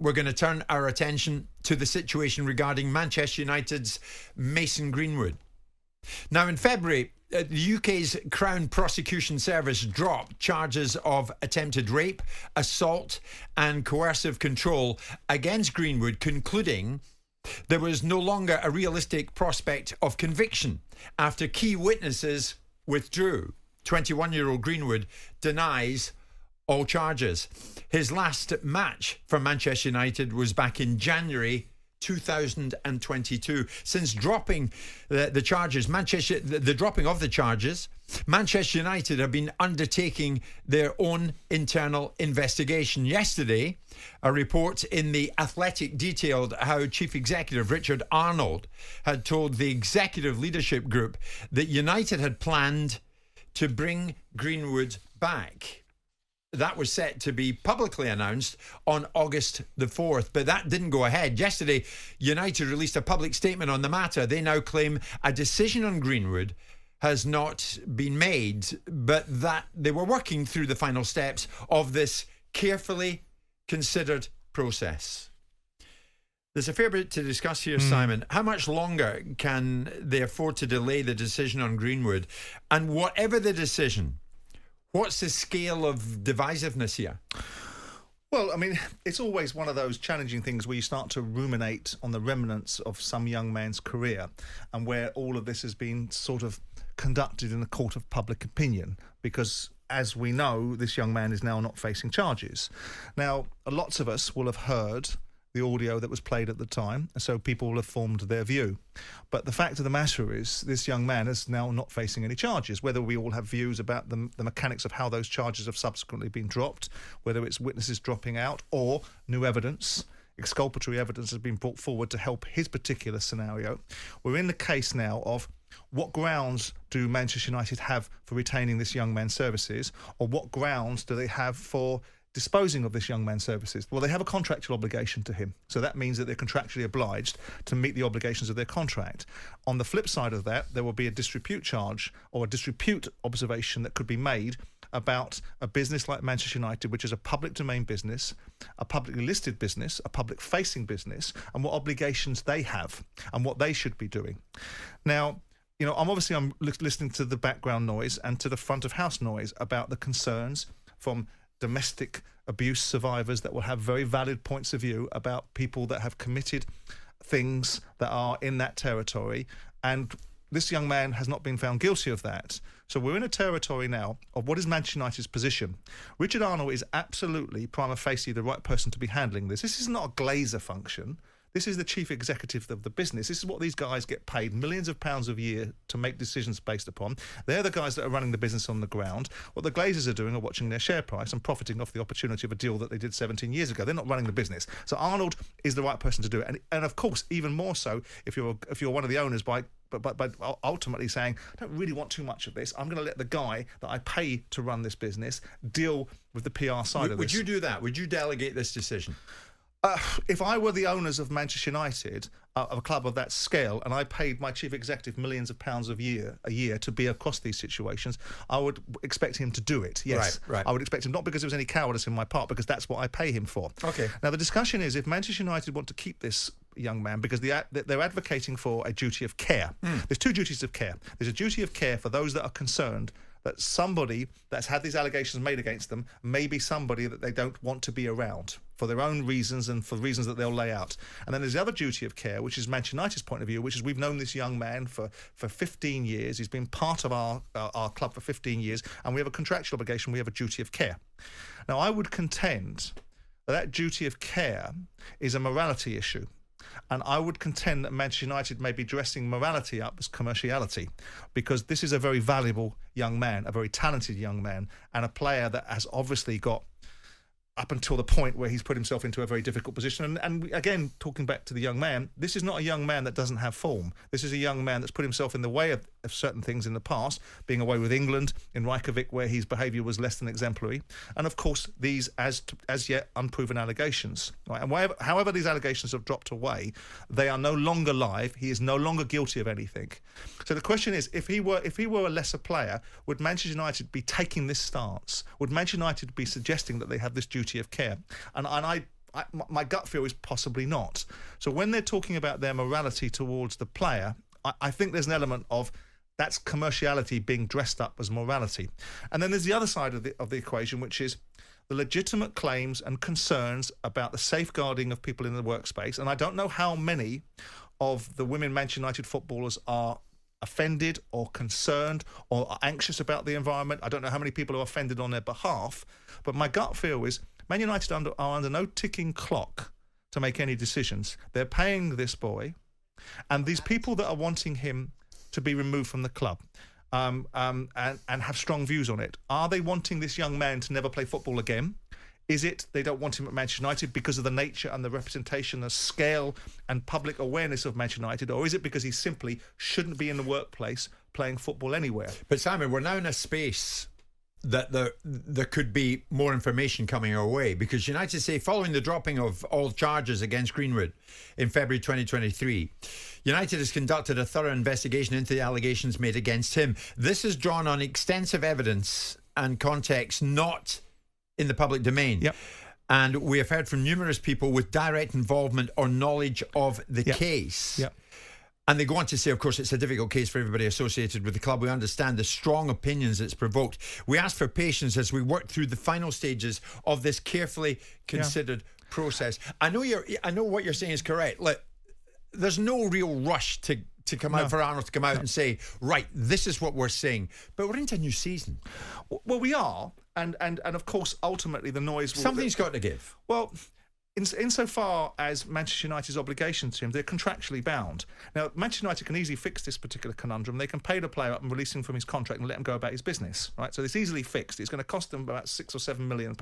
we're going to turn our attention to the situation regarding Manchester United's Mason Greenwood. Now, in February, the UK's Crown Prosecution Service dropped charges of attempted rape, assault and coercive control against Greenwood, concluding there was no longer a realistic prospect of conviction after key witnesses withdrew. 21-year-old Greenwood denies all charges. His last match for Manchester United was back in January 2022. Since dropping the charges, the dropping of the charges, Manchester United have been undertaking their own internal investigation. Yesterday, a report in The Athletic detailed how Chief Executive Richard Arnold had told the executive leadership group that United had planned to bring Greenwood back. That was set to be publicly announced on August the 4th, but that didn't go ahead. Yesterday, United released a public statement on the matter. They now claim a decision on Greenwood has not been made, but that they were working through the final steps of this carefully considered process. There's a fair bit to discuss here, Simon. How much longer can they afford to delay the decision on Greenwood? And whatever the decision, what's the scale of divisiveness here? Well, I mean, it's always one of those challenging things where you start to ruminate on the remnants of some young man's career and where all of this has been sort of conducted in a court of public opinion, because as we know, this young man is now not facing charges. Now, lots of us will have heard the audio that was played at the time, and so people will have formed their view. But the fact of the matter is, this young man is now not facing any charges. Whether we all have views about the mechanics of how those charges have subsequently been dropped, whether it's witnesses dropping out or new evidence, exculpatory evidence has been brought forward to help his particular scenario. We're in the case now of what grounds do Manchester United have for retaining this young man's services, or what grounds do they have for disposing of this young man's services? Well, they have a contractual obligation to him, so that means that they're contractually obliged to meet the obligations of their contract. On the flip side of that, there will be a disrepute charge or a disrepute observation that could be made about a business like Manchester United, which is a public domain business, a publicly listed business, a public-facing business, and what obligations they have and what they should be doing. Now, you know, I'm listening to the background noise and to the front of house noise about the concerns from domestic abuse survivors that will have very valid points of view about people that have committed things that are in that territory, and this young man has not been found guilty of that. So we're in a territory now of what is Manchester United's position. Richard Arnold is absolutely prima facie the right person to be handling this. This is not a Glazer function. This is the chief executive of the business. This is what these guys get paid millions of pounds a year to make decisions based upon. They're the guys that are running the business on the ground. What the Glazers are doing are watching their share price and profiting off the opportunity of a deal that they did 17 years ago. They're not running the business. So Arnold is the right person to do it. And of course, even more so if you're one of the owners by ultimately saying, I don't really want too much of this. I'm going to let the guy that I pay to run this business deal with the PR side of this. Would you do that? Would you delegate this decision? If I were the owners of Manchester United, of a club of that scale, and I paid my chief executive millions of pounds a year to be across these situations, I would expect him to do it. Yes, right. I would expect him, not because there was any cowardice in my part, because that's what I pay him for. Okay. Now the discussion is if Manchester United want to keep this young man because they're advocating for a duty of care. There's two duties of care. There's a duty of care for those that are concerned that somebody that's had these allegations made against them may be somebody that they don't want to be around for their own reasons and for reasons that they'll lay out. And then there's the other duty of care, which is Manchester United's point of view, which is we've known this young man for 15 years. He's been part of our club for 15 years, and we have a contractual obligation. We have a duty of care. Now, I would contend that duty of care is a morality issue. And I would contend that Manchester United may be dressing morality up as commerciality, because this is a very valuable young man, a very talented young man, and a player that has obviously got up until the point where he's put himself into a very difficult position. And again, talking back to the young man, this is not a young man that doesn't have form. This is a young man that's put himself in the way of certain things in the past, being away with England in Reykjavik, where his behaviour was less than exemplary. And of course, these as yet unproven allegations. Right? And however these allegations have dropped away, they are no longer live. He is no longer guilty of anything. So the question is, if he were a lesser player, would Manchester United be taking this stance? Would Manchester United be suggesting that they have this duty of care? And I my gut feel is possibly not. So when they're talking about their morality towards the player, I think there's an element of that's commerciality being dressed up as morality. And then there's the other side of the equation, which is the legitimate claims and concerns about the safeguarding of people in the workspace. And I don't know how many of the women Manchester United footballers are offended or concerned or are anxious about the environment. I don't know how many people are offended on their behalf. But my gut feel is Man United are under no ticking clock to make any decisions. They're paying this boy, and these people that are wanting him to be removed from the club and have strong views on it, are they wanting this young man to never play football again? Is it they don't want him at Manchester United because of the nature and the representation, the scale and public awareness of Manchester United? Or is it because he simply shouldn't be in the workplace playing football anywhere? But Simon, we're now in a space that there could be more information coming our way, because United say following the dropping of all charges against Greenwood in February 2023, United has conducted a thorough investigation into the allegations made against him. This is drawn on extensive evidence and context not in the public domain. Yep. And we have heard from numerous people with direct involvement or knowledge of the case. Yep. And they go on to say, of course, it's a difficult case for everybody associated with the club. We understand the strong opinions it's provoked. We ask for patience as we work through the final stages of this carefully considered process. I know what you're saying is correct. Look, there's no real rush to come out for Arnold to come out and say, right, this is what we're saying. But we're into a new season. Well, we are. And of course, ultimately, the noise will... Something's got to give. Well, insofar as Manchester United's obligations to him, they're contractually bound. Now, Manchester United can easily fix this particular conundrum. They can pay the player up and release him from his contract and let him go about his business, right? So it's easily fixed. It's going to cost them about £6 or £7 million,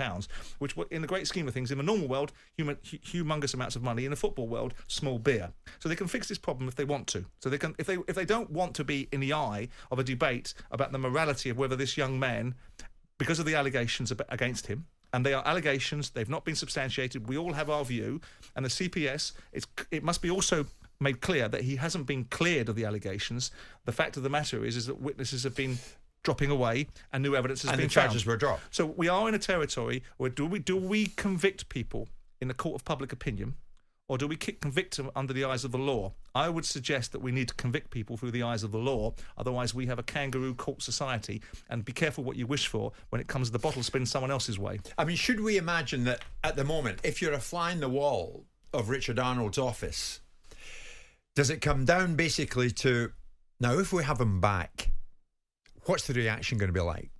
which, in the great scheme of things, in the normal world, humongous amounts of money. In the football world, small beer. So they can fix this problem if they want to. So they can, if they don't want to be in the eye of a debate about the morality of whether this young man, because of the allegations against him, and they are allegations, they've not been substantiated, we all have our view, and the CPS, it must be also made clear that he hasn't been cleared of the allegations. The fact of the matter is that witnesses have been dropping away and new evidence has been found. And the charges were dropped. So we are in a territory where do we convict people in the court of public opinion, or do we convict them under the eyes of the law? I would suggest that we need to convict people through the eyes of the law. Otherwise, we have a kangaroo court society. And be careful what you wish for when it comes to the bottle spin someone else's way. I mean, should we imagine that at the moment, if you're a fly in the wall of Richard Arnold's office, does it come down basically to, now, if we have him back, what's the reaction going to be like?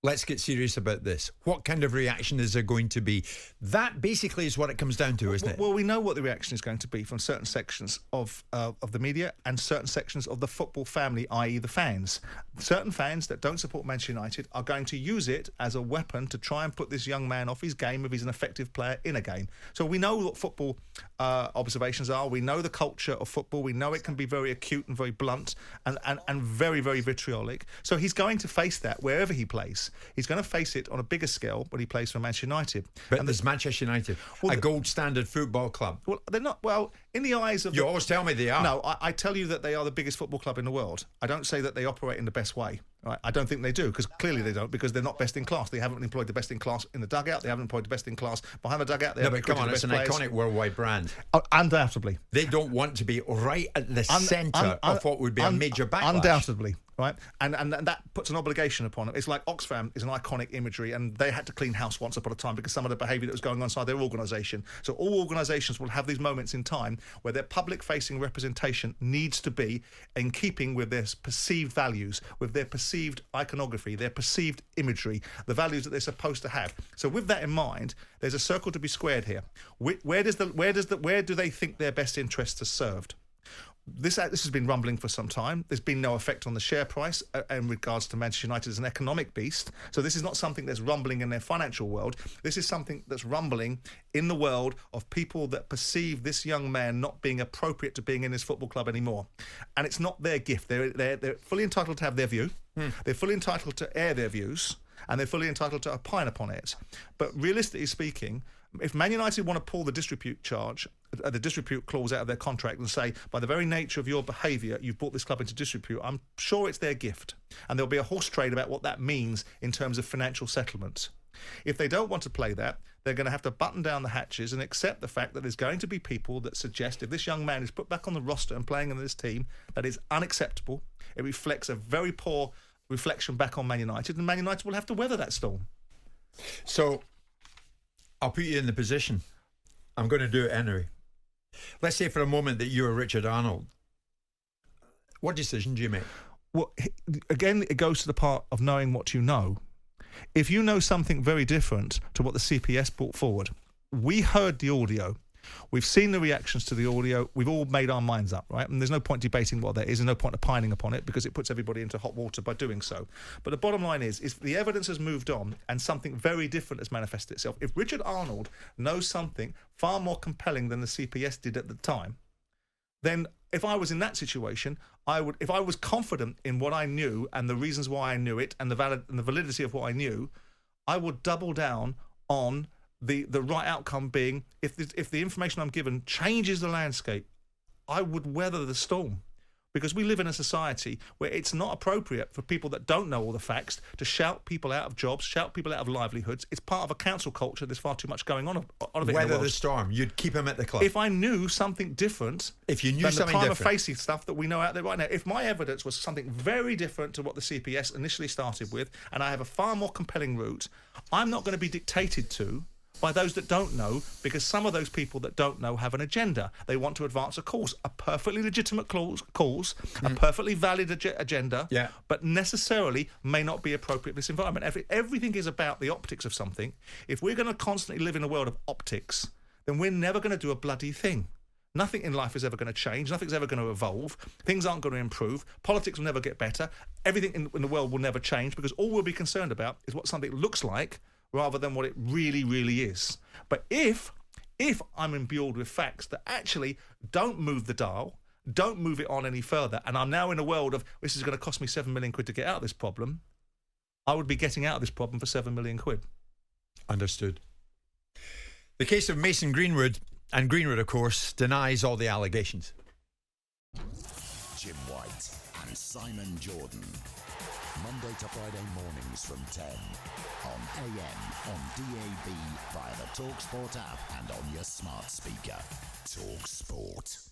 Let's get serious about this. What kind of reaction is there going to be? That basically is what it comes down to, isn't it? Well, we know what the reaction is going to be from certain sections of the media and certain sections of the football family, i.e. the fans. Certain fans that don't support Manchester United are going to use it as a weapon to try and put this young man off his game if he's an effective player in a game. So we know what football observations are. We know the culture of football. We know it can be very acute and very blunt and very, very vitriolic. So he's going to face that wherever he plays. He's going to face it on a bigger scale when he plays for Manchester United. But there's Manchester United, a gold standard football club. Well, they're not. Well, in the eyes of... You always tell me they are. No, I tell you that they are the biggest football club in the world. I don't say that they operate in the best way. Right? I don't think they do, because clearly they don't, because they're not best in class. They haven't employed the best in class in the dugout. They haven't employed the best in class behind the dugout. They but come on, it's an iconic worldwide brand. Undoubtedly. They don't want to be right at the centre of what would be a major backlash. Undoubtedly. Right, and that puts an obligation upon them. It's like Oxfam is an iconic imagery, and they had to clean house once upon a time because some of the behaviour that was going on inside their organisation. So all organisations will have these moments in time where their public-facing representation needs to be in keeping with their perceived values, with their perceived iconography, their perceived imagery, the values that they're supposed to have. So with that in mind, there's a circle to be squared here. Where do they think their best interests are served? This has been rumbling for some time. There's been no effect on the share price in regards to Manchester United as an economic beast. So this is not something that's rumbling in their financial world. This is something that's rumbling in the world of people that perceive this young man not being appropriate to being in this football club anymore. And it's not their gift. They're fully entitled to have their view. They're fully entitled to air their views. And they're fully entitled to opine upon it. But realistically speaking, if Man United want to pull the disrepute charge, the disrepute clause out of their contract and say, by the very nature of your behaviour, you've brought this club into disrepute, I'm sure it's their gift. And there'll be a horse trade about what that means in terms of financial settlements. If they don't want to play that, they're going to have to button down the hatches and accept the fact that there's going to be people that suggest if this young man is put back on the roster and playing in this team, that is unacceptable. It reflects a very poor reflection back on Man United, and Man United will have to weather that storm. So I'll put you in the position. I'm going to do it anyway. Let's say for a moment that you're Richard Arnold. What decision do you make? Well, again, it goes to the part of knowing what you know. If you know something very different to what the CPS brought forward, we heard the audio. We've seen the reactions to the audio. We've all made our minds up, right? And there's no point debating what that is. There's no point opining upon it because it puts everybody into hot water by doing so. But the bottom line is the evidence has moved on and something very different has manifested itself. If Richard Arnold knows something far more compelling than the CPS did at the time, then if I was in that situation, if I was confident in what I knew and the reasons why I knew it and the validity of what I knew, I would double down on the right outcome being if the information I'm given changes the landscape, I would weather the storm. Because we live in a society where it's not appropriate for people that don't know all the facts to shout people out of jobs, shout people out of livelihoods. It's part of a council culture. There's far too much going on of it. Weather the storm. You'd keep him at the club. If I knew something different, if you knew than something the prima different, facie stuff that we know out there right now, if my evidence was something very different to what the CPS initially started with, and I have a far more compelling route, I'm not going to be dictated to by those that don't know, because some of those people that don't know have an agenda. They want to advance a cause, a perfectly legitimate cause, a perfectly valid agenda, but necessarily may not be appropriate for this environment. Everything is about the optics of something. If we're going to constantly live in a world of optics, then we're never going to do a bloody thing. Nothing in life is ever going to change. Nothing's ever going to evolve. Things aren't going to improve. Politics will never get better. Everything in the world will never change, because all we'll be concerned about is what something looks like rather than what it really, really is. But if I'm imbued with facts that actually don't move the dial, don't move it on any further, and I'm now in a world of, this is going to cost me 7 million quid to get out of this problem, I would be getting out of this problem for 7 million quid. Understood. The case of Mason Greenwood, and Greenwood, of course, denies all the allegations. Jim White and Simon Jordan. Monday to Friday mornings from 10 on AM, on DAB, via the talkSPORT app and on your smart speaker. talkSPORT.